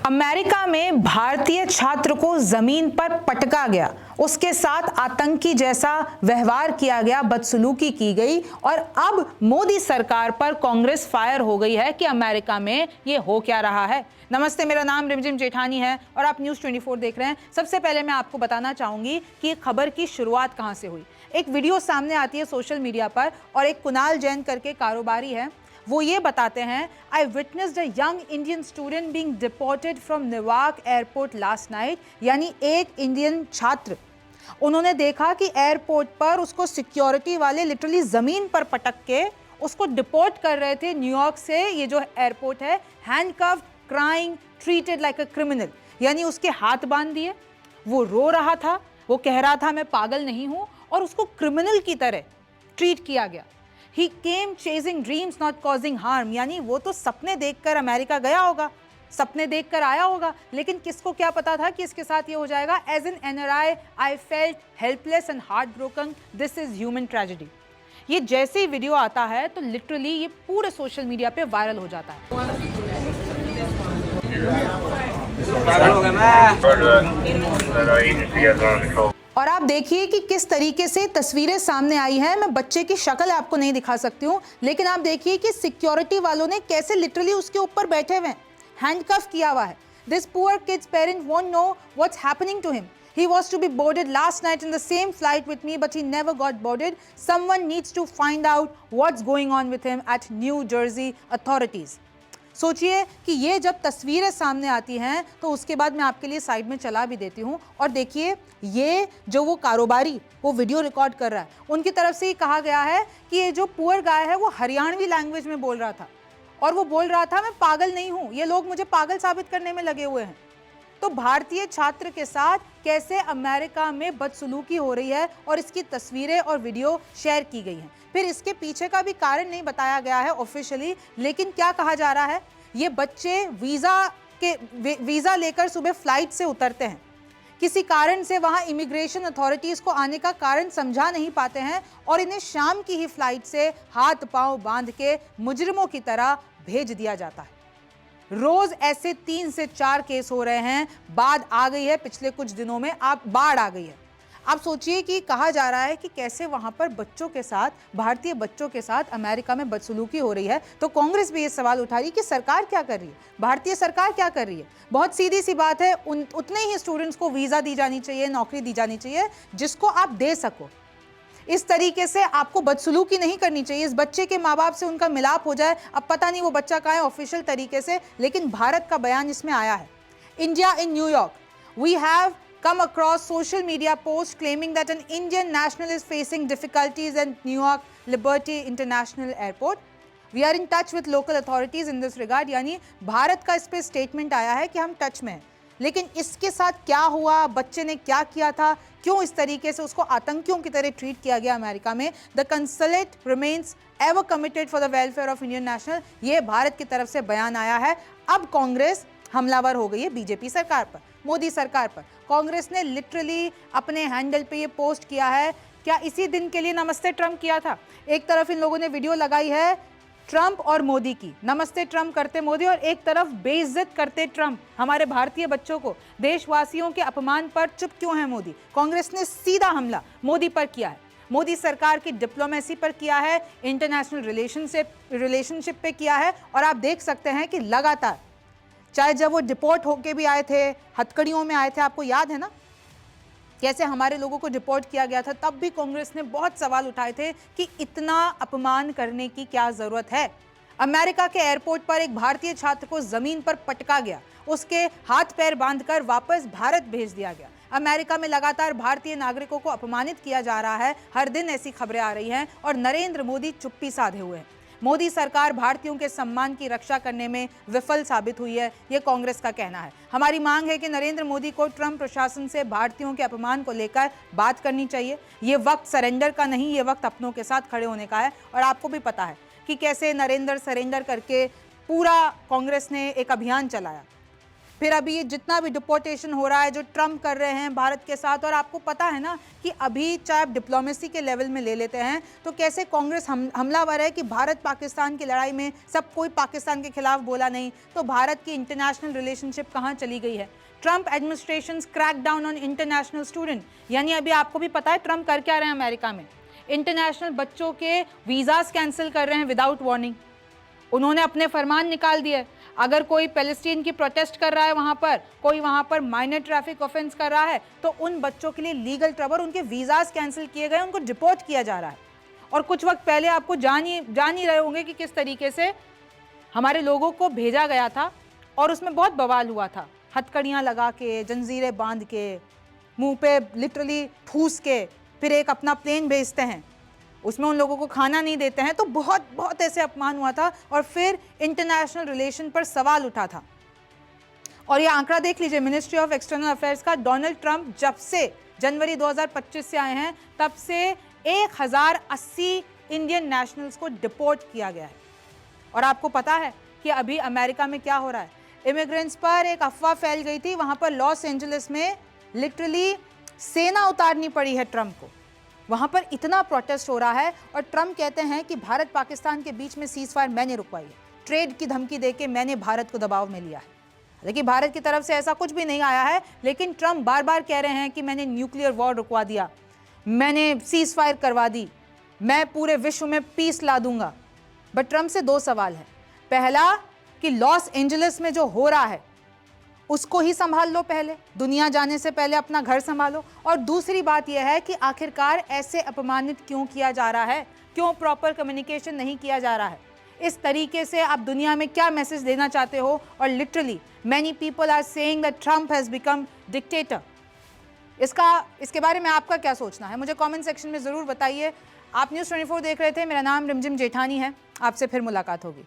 America में भारतीय छात्र को जमीन पर पटका गया, उसके साथ आतंकी जैसा व्यवहार किया गया, बदसलूकी की गई और अब मोदी सरकार पर कांग्रेस फायर हो गई है कि अमेरिका में ये हो क्या रहा है। नमस्ते, मेरा नाम रिमझिम जेठानी है और आप न्यूज़ 24 देख रहे हैं। सबसे पहले मैं आपको बताना चाहूंगी कि खबर की शुरुआत कहां से हुई। एक वीडियो सामने आती है सोशल मीडिया पर और एक कुणाल जैन करके कारोबारी है, वो ये बताते हैं, आई witnessed a young Indian student being deported from Newark airport last night. यानी एक इंडियन छात्र, उन्होंने देखा कि एयरपोर्ट पर उसको सिक्योरिटी वाले लिटरली जमीन पर पटक के उसको डिपोर्ट कर रहे थे न्यूयॉर्क से। ये जो एयरपोर्ट है, handcuffed, crying, treated like a criminal, यानी उसके हाथ बांध दिए, वो रो रहा था, वो कह रहा था मैं पागल नहीं हूं, और उसको क्रिमिनल की तरह ट्रीट किया गया। He came chasing dreams, not causing harm. यानी वो तो सपने देखकर अमेरिका गया होगा, सपने देखकर आया होगा, लेकिन किसको क्या पता था कि इसके साथ ये हो जाएगा। As an NRI, I felt helpless and heartbroken. This is human tragedy. ये जैसे ही वीडियो आता है तो लिटरली ये पूरे सोशल मीडिया पे वायरल हो जाता है। और आप देखिए कि किस तरीके से तस्वीरें सामने आई हैं। मैं बच्चे की शक्ल आपको नहीं दिखा सकती हूँ, लेकिन आप देखिए कि सिक्योरिटी वालों ने कैसे लिटरली उसके ऊपर बैठे हुए हैं, हैंडकफ किया हुआ है। This poor kids parent won't know what's happening to him. He was to be boarded last night in the same flight with me, but he never got boarded. Someone needs to find out what's going on with him at New Jersey authorities. सोचिए कि ये जब तस्वीरें सामने आती हैं तो उसके बाद मैं आपके लिए साइड में चला भी देती हूँ और देखिए ये जो वो कारोबारी वो वीडियो रिकॉर्ड कर रहा है, उनकी तरफ से ही कहा गया है कि ये जो पुअर गाय है वो हरियाणवी लैंग्वेज में बोल रहा था और वो बोल रहा था मैं पागल नहीं हूँ, ये लोग मुझे पागल साबित करने में लगे हुए हैं। तो भारतीय छात्र के साथ कैसे अमेरिका में बदसलूकी हो रही है और इसकी तस्वीरें और वीडियो शेयर की गई हैं। फिर इसके पीछे का भी कारण नहीं बताया गया है ऑफिशियली, लेकिन क्या कहा जा रहा है, ये बच्चे वीज़ा लेकर सुबह फ्लाइट से उतरते हैं, किसी कारण से वहां इमिग्रेशन अथॉरिटीज़ को आने का कारण समझा नहीं पाते हैं और इन्हें शाम की ही फ्लाइट से हाथ पांव बांध के मुजरिमों की तरह भेज दिया जाता है। रोज ऐसे 3 से 4 केस हो रहे हैं। बाढ़ आ गई है, पिछले कुछ दिनों में बाढ़ आ गई है। आप सोचिए कि कहा जा रहा है कि कैसे वहां पर बच्चों के साथ, भारतीय बच्चों के साथ अमेरिका में बदसलूकी हो रही है। तो कांग्रेस भी ये सवाल उठा रही है कि सरकार क्या कर रही है, भारतीय सरकार क्या कर रही है। बहुत सीधी सी बात है, उतने ही स्टूडेंट्स को वीजा दी जानी चाहिए, नौकरी दी जानी चाहिए जिसको आप दे सको। इस तरीके से आपको बदसलूकी नहीं करनी चाहिए। इस बच्चे के माँ बाप से उनका मिलाप हो जाए, अब पता नहीं वो बच्चा कहाँ है ऑफिशियल तरीके से, लेकिन भारत का बयान इसमें आया है। India in New York, we have come across social media posts claiming that an Indian national is facing difficulties at Newark Liberty International Airport. We are in touch with local authorities in this regard. यानी भारत का इस पे statement आया है कि हम touch में हैं, लेकिन इसके साथ क्या हुआ, बच्चे ने क्या किया था, क्यों इस तरीके से उसको आतंकियों की तरह ट्रीट किया गया अमेरिका में। The consulate remains ever committed for the welfare of Indian national, ये भारत की तरफ से बयान आया है। अब कांग्रेस हमलावर हो गई है बीजेपी सरकार पर, मोदी सरकार पर। कांग्रेस ने लिटरली अपने हैंडल पे ये पोस्ट किया है। क्या इसी दिन के लिए नमस्ते ट्रंप किया था? एक तरफ इन लोगों ने वीडियो लगाई है ट्रंप और मोदी की, नमस्ते ट्रंप करते मोदी, और एक तरफ बेइज्जत करते ट्रंप हमारे भारतीय बच्चों को, देशवासियों के अपमान पर चुप क्यों है मोदी। कांग्रेस ने सीधा हमला मोदी पर किया है, मोदी सरकार की डिप्लोमेसी पर किया है, इंटरनेशनल रिलेशनशिप पे किया है। और आप देख सकते हैं कि लगातार, चाहे जब वो डिपोर्ट होके भी आए थे, हथकड़ियों में आए थे, आपको याद है ना कैसे हमारे लोगों को डिपोर्ट किया गया था, तब भी कांग्रेस ने बहुत सवाल उठाए थे कि इतना अपमान करने की क्या जरूरत है। अमेरिका के एयरपोर्ट पर एक भारतीय छात्र को जमीन पर पटका गया, उसके हाथ पैर बांधकर वापस भारत भेज दिया गया। अमेरिका में लगातार भारतीय नागरिकों को अपमानित किया जा रहा है, हर दिन ऐसी खबरें आ रही हैं और नरेंद्र मोदी चुप्पी साधे हुए हैं। मोदी सरकार भारतीयों के सम्मान की रक्षा करने में विफल साबित हुई है, ये कांग्रेस का कहना है। हमारी मांग है कि नरेंद्र मोदी को ट्रंप प्रशासन से भारतीयों के अपमान को लेकर बात करनी चाहिए। ये वक्त सरेंडर का नहीं, ये वक्त अपनों के साथ खड़े होने का है। और आपको भी पता है कि कैसे नरेंद्र सरेंडर करके पूरा कांग्रेस ने एक अभियान चलाया। फिर अभी ये जितना भी डिपोर्टेशन हो रहा है जो ट्रम्प कर रहे हैं भारत के साथ, और आपको पता है ना कि अभी चाहे आप डिप्लोमेसी के लेवल में ले लेते हैं तो कैसे कांग्रेस हमलावर है कि भारत पाकिस्तान की लड़ाई में सब कोई पाकिस्तान के खिलाफ बोला नहीं, तो भारत की इंटरनेशनल रिलेशनशिप कहाँ चली गई है। Trump administration crack down on international student, यानी अभी आपको भी पता है ट्रम्प कर क्या रहे हैं अमेरिका में, इंटरनेशनल बच्चों के वीज़ास कैंसिल कर रहे हैं विदाउट वार्निंग। उन्होंने अपने फरमान निकाल दिए, अगर कोई पैलेस्टीन की प्रोटेस्ट कर रहा है वहाँ पर, कोई वहाँ पर माइनर ट्रैफिक ऑफेंस कर रहा है, तो उन बच्चों के लिए लीगल ट्रबल, उनके वीज़ास कैंसिल किए गए, उनको डिपोर्ट किया जा रहा है। और कुछ वक्त पहले आपको जान ही रहे होंगे कि किस तरीके से हमारे लोगों को भेजा गया था और उसमें बहुत बवाल हुआ था, हथकड़ियाँ लगा के, जंजीरें बांध के, मुंह पे लिटरली ठूस के फिर एक अपना प्लेन भेजते हैं, उसमें उन लोगों को खाना नहीं देते हैं, तो बहुत ऐसे अपमान हुआ था और फिर इंटरनेशनल रिलेशन पर सवाल उठा था। और ये आंकड़ा देख लीजिए मिनिस्ट्री ऑफ एक्सटर्नल अफेयर्स का, डोनाल्ड ट्रंप जब से जनवरी 2025 से आए हैं तब से 1080 इंडियन नेशनल्स को डिपोर्ट किया गया है। और आपको पता है कि अभी अमेरिका में क्या हो रहा है, इमिग्रेंट्स पर एक अफवाह फैल गई थी, वहां पर लॉस एंजलिस में लिटरली सेना उतारनी पड़ी है ट्रंप को, वहां पर इतना प्रोटेस्ट हो रहा है। और ट्रंप कहते हैं कि भारत पाकिस्तान के बीच में सीज फायर मैंने रुकवाई है, ट्रेड की धमकी देके मैंने भारत को दबाव में लिया है। हालांकि भारत की तरफ से ऐसा कुछ भी नहीं आया है, लेकिन ट्रंप बार बार कह रहे हैं कि मैंने न्यूक्लियर वॉर रुकवा दिया, मैंने सीज फायर करवा दी, मैं पूरे विश्व में पीस ला दूंगा। बट ट्रंप से दो सवाल है, पहला कि लॉस एंजलिस में जो हो रहा है उसको ही संभाल लो, पहले दुनिया जाने से पहले अपना घर संभालो। और दूसरी बात यह है कि आखिरकार ऐसे अपमानित क्यों किया जा रहा है, क्यों प्रॉपर कम्युनिकेशन नहीं किया जा रहा है, इस तरीके से आप दुनिया में क्या मैसेज देना चाहते हो। और literally many people are saying that Trump has become dictator. इसके बारे में आपका क्या सोचना है, मुझे कमेंट सेक्शन में ज़रूर बताइए। आप न्यूज़ 24 देख रहे थे, मेरा नाम रिमझिम जेठानी है, आपसे फिर मुलाकात होगी।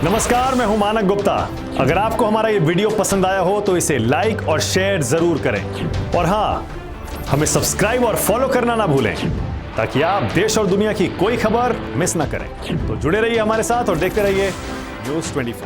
नमस्कार, मैं हूं मानक गुप्ता। अगर आपको हमारा ये वीडियो पसंद आया हो तो इसे लाइक और शेयर जरूर करें, और हाँ, हमें सब्सक्राइब और फॉलो करना ना भूलें ताकि आप देश और दुनिया की कोई खबर मिस ना करें। तो जुड़े रहिए हमारे साथ और देखते रहिए न्यूज़ 24।